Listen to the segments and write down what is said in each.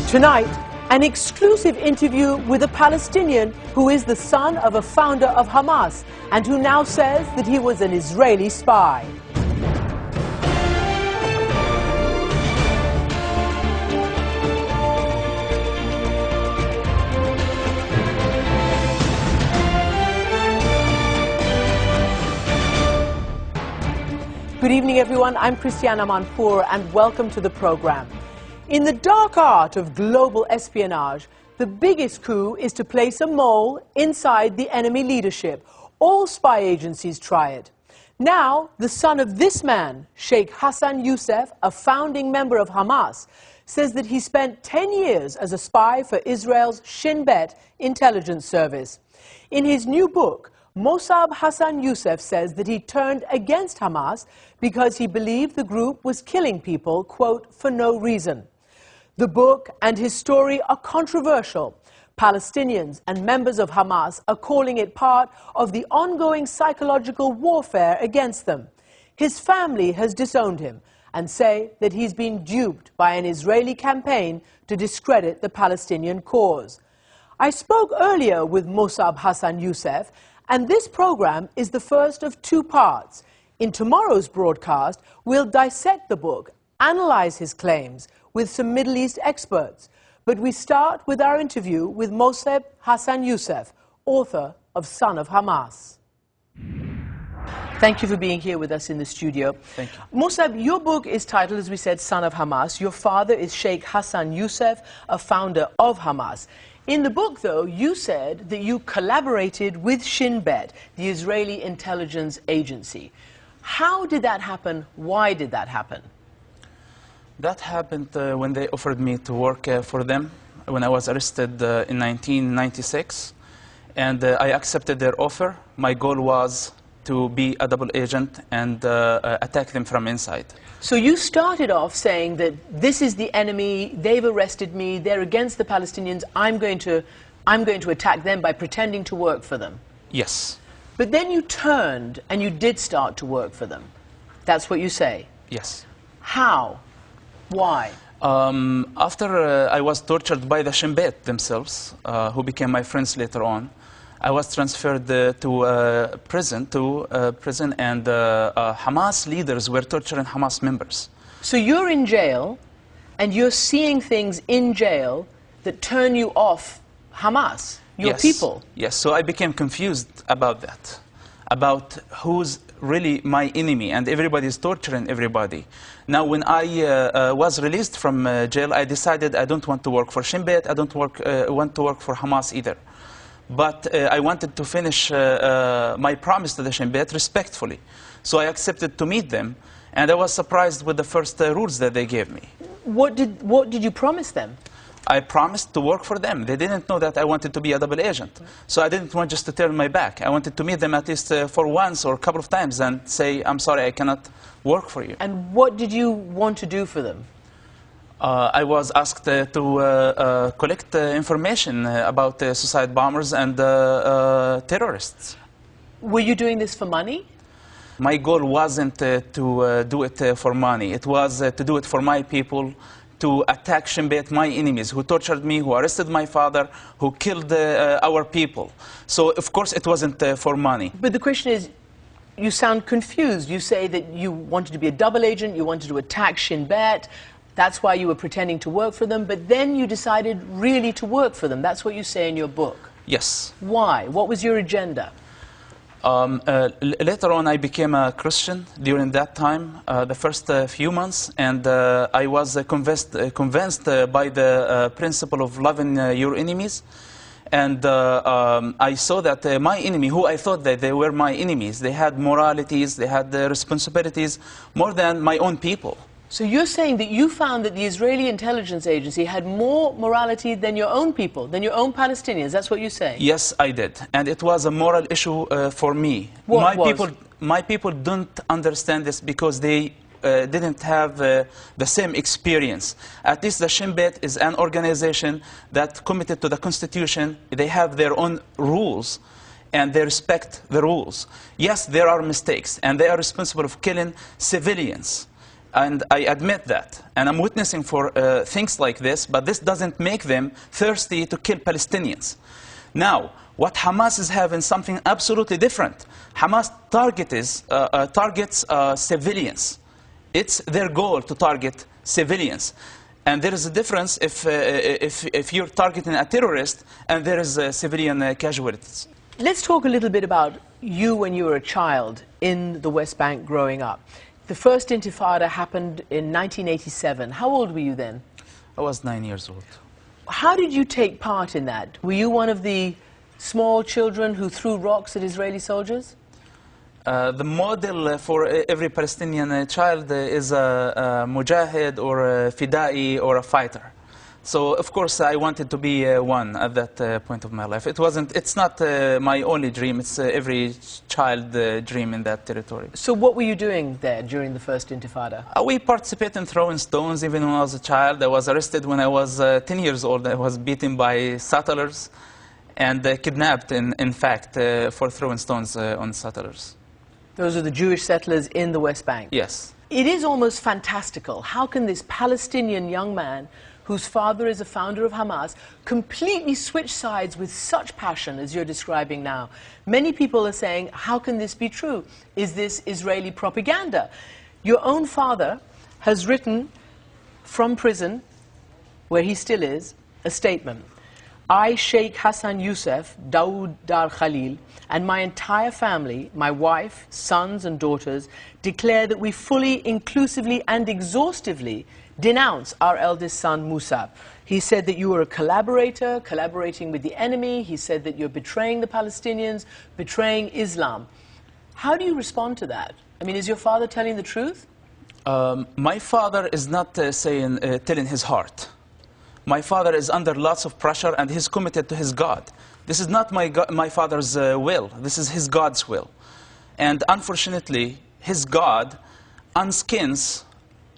Tonight, an exclusive interview with a Palestinian who is the son of a founder of Hamas and who now says that he was an Israeli spy. Good evening, everyone. I'm Christiana Manfour, and welcome to the program. In the dark art of global espionage, the biggest coup is to place a mole inside the enemy leadership. All spy agencies try it. Now, the son of this man, Sheikh Hassan Youssef, a founding member of Hamas, says that he spent 10 years as a spy for Israel's Shin Bet intelligence service. In his new book, Mosab Hassan Youssef says that he turned against Hamas because he believed the group was killing people, quote, for no reason. The book and his story are controversial. Palestinians and members of Hamas are calling it part of the ongoing psychological warfare against them. His family has disowned him and say that he's been duped by an Israeli campaign to discredit the Palestinian cause. I spoke earlier with Mosab Hassan Youssef, and this program is the first of two parts. In tomorrow's broadcast, we'll dissect the book, analyze his claims with some Middle East experts. But we start with our interview with Mosab Hassan Youssef, author of Son of Hamas. Thank you for being here with us in the studio. Thank you. Mosab, your book is titled, as we said, Son of Hamas. Your father is Sheikh Hassan Youssef, a founder of Hamas. In the book, though, you said that you collaborated with Shin Bet, the Israeli intelligence agency. How did that happen? Why did that happen? That happened when they offered me to work for them when I was arrested in 1996. And I accepted their offer. My goal was to be a double agent and attack them from inside. So you started off saying that this is the enemy, they've arrested me, they're against the Palestinians, I'm going to attack them by pretending to work for them. Yes. But then you turned and you did start to work for them. That's what you say? Yes. How? Why? After I was tortured by the Shin Bet themselves, who became my friends later on, I was transferred to prison, and Hamas leaders were torturing Hamas members. So you're in jail, and you're seeing things in jail that turn you off Hamas, your people. Yes, so I became confused about that, about who's really my enemy, and everybody is torturing everybody. Now, when I was released from jail, I decided I don't want to work for Shin Bet, I don't want to work for Hamas either. But I wanted to finish my promise to the Shin Bet respectfully. So I accepted to meet them, and I was surprised with the first rules that they gave me. What did you promise them? I promised to work for them. They didn't know that I wanted to be a double agent. So I didn't want just to turn my back. I wanted to meet them at least for once or a couple of times and say, I'm sorry, I cannot work for you. And what did you want to do for them? I was asked to collect information about suicide bombers and terrorists. Were you doing this for money? My goal wasn't to do it for money. It was to do it for my people, to attack Shin Bet, my enemies, who tortured me, who arrested my father, who killed our people. So, of course, it wasn't for money. But the question is, you sound confused. You say that you wanted to be a double agent, you wanted to attack Shin Bet. That's why you were pretending to work for them, but then you decided really to work for them. That's what you say in your book. Yes. Why? What was your agenda? Later on, I became a Christian during that time, the first few months, and I was convinced by the principle of loving your enemies. And I saw that my enemy, who I thought that they were my enemies, they had moralities, they had responsibilities more than my own people. So you're saying that you found that the Israeli intelligence agency had more morality than your own people, than your own Palestinians. That's what you're saying? Yes, I did. And it was a moral issue for me. My people don't understand this because they didn't have the same experience. At least the Shin Bet is an organization that committed to the Constitution. They have their own rules, and they respect the rules. Yes, there are mistakes, and they are responsible for killing civilians. And I admit that. And I'm witnessing for things like this, but this doesn't make them thirsty to kill Palestinians. Now, what Hamas is having something absolutely different. Hamas targets civilians. It's their goal to target civilians. And there is a difference if you're targeting a terrorist and there is civilian casualties. Let's talk a little bit about you when you were a child in the West Bank growing up. The first Intifada happened in 1987. How old were you then? I was 9 years old. How did you take part in that? Were you one of the small children who threw rocks at Israeli soldiers? The model for every Palestinian child is a mujahid or a fidai or a fighter. So, of course, I wanted to be one at that point of my life. It's not my only dream, it's every child dream in that territory. So what were you doing there during the first Intifada? We participated in throwing stones even when I was a child. I was arrested when I was 10 years old. I was beaten by settlers and kidnapped, in fact, for throwing stones on settlers. Those are the Jewish settlers in the West Bank? Yes. It is almost fantastical. How can this Palestinian young man, whose father is a founder of Hamas, completely switch sides with such passion as you're describing now? Many people are saying, how can this be true? Is this Israeli propaganda? Your own father has written from prison, where he still is, a statement. I, Sheikh Hassan Yusuf, Dawood Dar Khalil, and my entire family, my wife, sons and daughters, declare that we fully, inclusively and exhaustively denounce our eldest son, Mos'ab. He said that you were a collaborator, collaborating with the enemy. He said that you're betraying the Palestinians, betraying Islam. How do you respond to that? I mean, is your father telling the truth? My father is not telling his heart. My father is under lots of pressure and he's committed to his God. This is not my father's will. This is his God's will. And unfortunately, his God unskins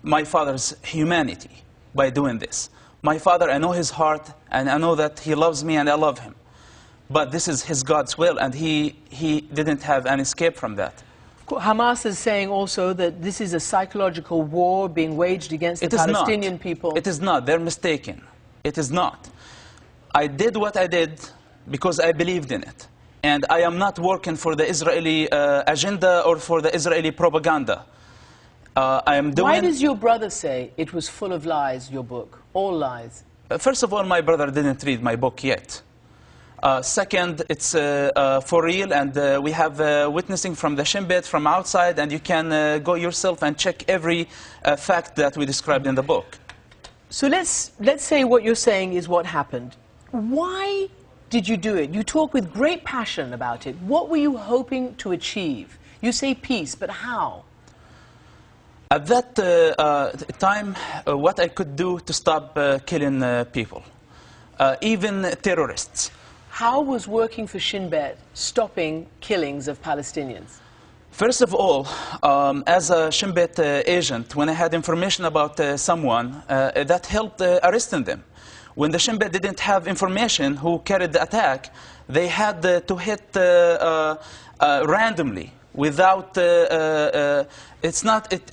my father's humanity by doing this. My father, I know his heart, and I know that he loves me and I love him. But this is his God's will, and he didn't have an escape from that. Hamas is saying also that this is a psychological war being waged against the Palestinian people. It is not. They're mistaken. It is not. I did what I did because I believed in it. And I am not working for the Israeli agenda or for the Israeli propaganda. Why does your brother say it was full of lies, your book? All lies? First of all, my brother didn't read my book yet. Second, it's for real, and we have witnessing from the Shin Bet from outside, and you can go yourself and check every fact that we described in the book. So let's say what you're saying is what happened. Why did you do it? You talk with great passion about it. What were you hoping to achieve? You say peace, but how? At that time, what I could do to stop killing people, even terrorists. How was working for Shin Bet stopping killings of Palestinians? First of all, as a Shin Bet agent, when I had information about someone, that helped arresting them. When the Shin Bet didn't have information who carried the attack, they had to hit randomly, without, they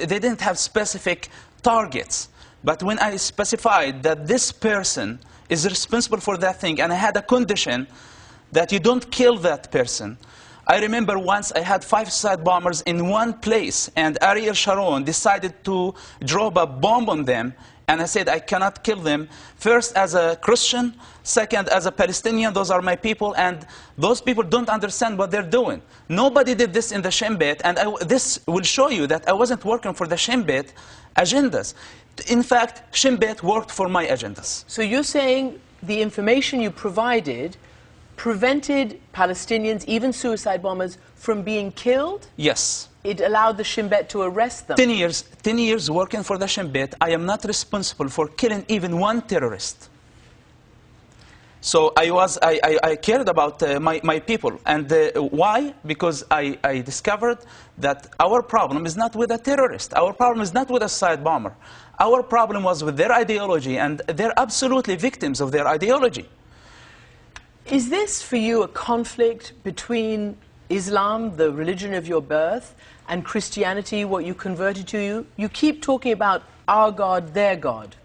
didn't have specific targets. But when I specified that this person is responsible for that thing, and I had a condition that you don't kill that person. I remember once I had 5 suicide bombers in one place, and Ariel Sharon decided to drop a bomb on them, and I said I cannot kill them. First as a Christian, second as a Palestinian, those are my people, and those people don't understand what they're doing. Nobody did this in the Shin Bet, and this will show you that I wasn't working for the Shin Bet agendas. In fact, Shin Bet worked for my agendas. So you're saying the information you provided prevented Palestinians, even suicide bombers, from being killed? Yes. It allowed the Shin Bet to arrest them? 10 years working for the Shin Bet, I am not responsible for killing even one terrorist. So I cared about my people. And why? Because I discovered that our problem is not with a terrorist. Our problem is not with a suicide bomber. Our problem was with their ideology, and they're absolutely victims of their ideology. Is this for you a conflict between Islam, the religion of your birth, and Christianity, what you converted to, you keep talking about our God, their God.